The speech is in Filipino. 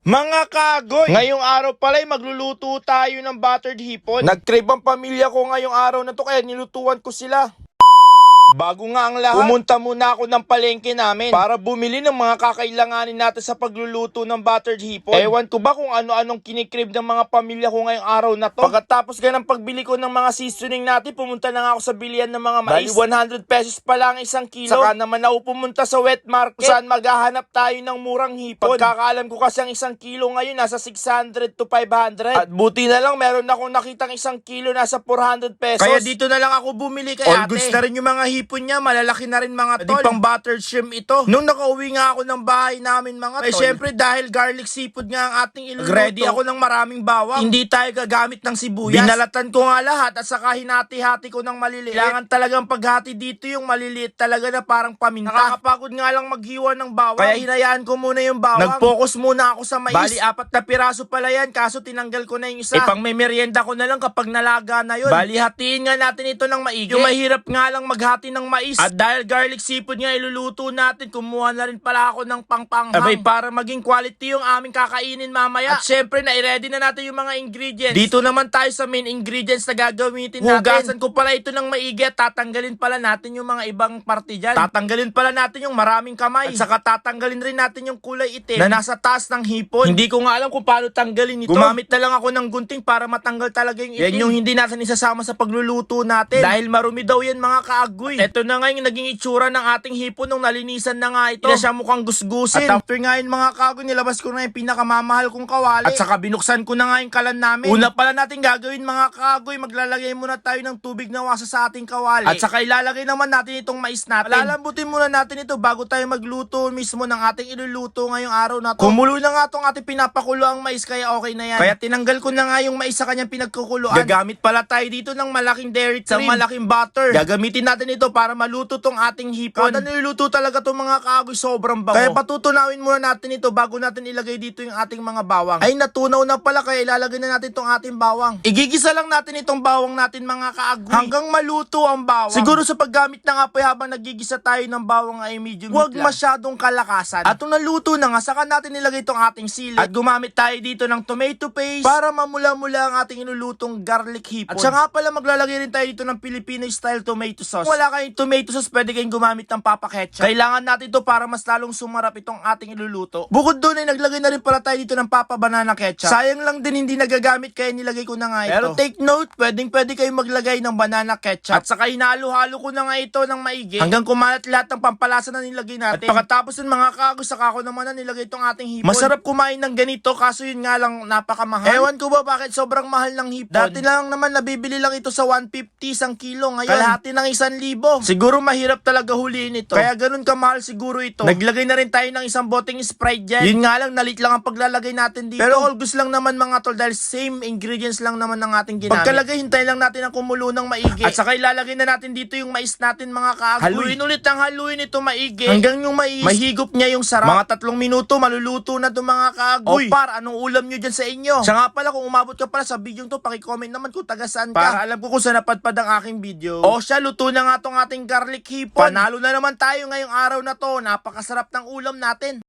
Mga kagoy! Ngayong araw pala'y magluluto tayo ng buttered hipon. Nag-crave ang pamilya ko ngayong araw na to kaya nilutuan ko sila. Bago nga ang lahat, pumunta muna ako ng palengke namin para bumili ng mga kakailanganin natin sa pagluluto ng buttered hipon. Ewan ko ba kung ano-anong kinikrib ng mga pamilya ko ngayong araw na to. Pagkatapos ng pagbili ko ng mga seasoning natin, pumunta na nga ako sa bilihan ng mga mais. Bali 100 pesos pa lang isang kilo. Saka naman ako pumunta sa wet market saan maghahanap tayo ng murang hipon. Pagkakaalam ko kasi ang isang kilo ngayon nasa 600 to 500. At buti na lang meron akong nakitang isang kilo nasa 400 pesos. Kaya dito na lang ako bumili kay ate. All goods na rin yung mga hipon niya, malalaki na rin mga tol. Pang buttered shrimp ito. Nung nakauwi nga ako ng bahay namin mga tol, syempre dahil garlic seafood nga ang ating iluluto, ready ako ng maraming bawang. Hindi tayo gagamit ng sibuyas. Binalatan ko nga lahat at saka hinati-hati ko ng maliliit. Kailangan talagang paghati dito yung maliliit talaga na parang paminta. Nakakapagod nga lang maghiwa ng bawang. Kaya hinayaan ko muna yung bawang. Nag-focus muna ako sa mais. Bali 4 na piraso pala yan kaso tinanggal ko na yung isa. Pang may merienda ko na lang kapag nalaga na yun. Bali hatiin nga natin ito ng maigi. Yung mahirap nga lang maghati ng mais. At dahil garlic seafood nga iluluto natin, kumuha na rin pala ako ng pangpanghang. Abay, para maging quality yung aming kakainin mamaya. At syempre, na-ready na natin yung mga ingredients. Dito naman tayo sa main ingredients na gagamitin natin. Hugasan ko pala ito ng maigi at tatanggalin pala natin yung mga ibang parte dyan. Tatanggalin pala natin yung maraming kamay. At saka tatanggalin rin natin yung kulay itim na nasa taas ng hipon. Hindi ko nga alam kung paano tanggalin ito. Gumamit na lang ako ng gunting para matanggal talaga yung itim. Yan yung hindi natin isasama sa pagluluto natin. Dahil marumi daw yan mga kaagoy. Ito na nga yung naging itsura ng ating hipon nung nalinisan na nga ito. Hindi na siya mukhang gusgusin. At after nga yun mga kaagoy, nilabas ko na yung pinakamamahal kong kawali. At saka binuksan ko na nga yung kalan namin. Una pala natin gagawin mga kaagoy, maglalagay muna tayo ng tubig na wasa sa ating kawali. At saka ilalagay naman natin itong mais natin. Lalambutin muna natin ito bago tayo magluto mismo ng ating iluluto ngayong araw na to. Kumulo na nga itong ating pinapakulo ang mais kaya okay na yan. Kaya tinanggal ko na nga yung mais sa kanyang pinagkukuluan. Gagamit pala tayo dito ng malaking dairy cream, sa malaking butter. Gagamitin natin ito para maluto tong ating hipon. Kada niluluto talaga itong mga kaagoy sobrang bango. Kaya patutunawin muna natin ito bago natin ilagay dito yung ating mga bawang. Ay natunaw na pala kaya ilalagay na natin itong ating bawang. Igigisa lang natin itong bawang natin mga kaagoy hanggang maluto ang bawang. Siguro sa paggamit ng apoy habang nagigisa tayo ng bawang ay medium heat lang. Huwag masyadong kalakasan. At kung naluto na nga, saka natin ilagay itong ating sili. At gumamit tayo dito ng tomato paste para mamula-mula ang ating inulutong garlic hipon. At siya nga pala maglalagay rin tayo dito ng Filipino style tomato sauce. Kung wala kayong tomato sauce, pwede kayong gumamit ng papa ketchup. Kailangan natin ito para mas lalong sumarap itong ating iluluto. Bukod doon ay naglagay na rin pala tayo dito ng papa banana ketchup. Sayang lang din hindi nagagamit kaya nilagay ko na nga ito. Pero take note, pwede kayong maglagay ng banana ketchup. At saka hinalo-halo ko na nga ito ng maigi hanggang kumalat lahat ng pampalasa na nilagay natin. At pagkatapos ng mga kaagoy, saka ko naman na nilagay itong ating hipon. Masarap kumain ng ganito kaso yun nga lang napakamahal. Ewan ko ba bakit sobrang mahal ng hipon. Dati lang naman nabibili lang ito sa 150 isang kilo. Ngayon, kalahati ng 1,000. Siguro mahirap talaga huliin ito. Kaya ganun kamahal siguro ito. Naglagay na rin tayo ng isang boteng Sprite dyan. Yun nga lang, nalit lang ang paglalagay natin dito. Pero all goods lang naman mga tol dahil same ingredients lang naman ng ating ginamit. Pagkalagay, hintayin lang natin ang kumulo ng maigi. At saka ilalagay na natin dito yung mais natin mga kaagoy. Haluin ulit ang haluin ito maigi. Hanggang yung mais, mahigop niya yung sarap. Mga 3 minuto, maluluto na ito mga kaagoy. O par, anong ulam nyo dyan sa inyo? Siya nga pala, kung umabot ka pala sa video to, pakicomment naman kung taga saan ka. Para alam ko kung saan napadpad ang aking video. O siya, luto na nga tong ating garlic hipon. Panalo na naman tayo ngayong araw na to. Napakasarap ng ulam natin.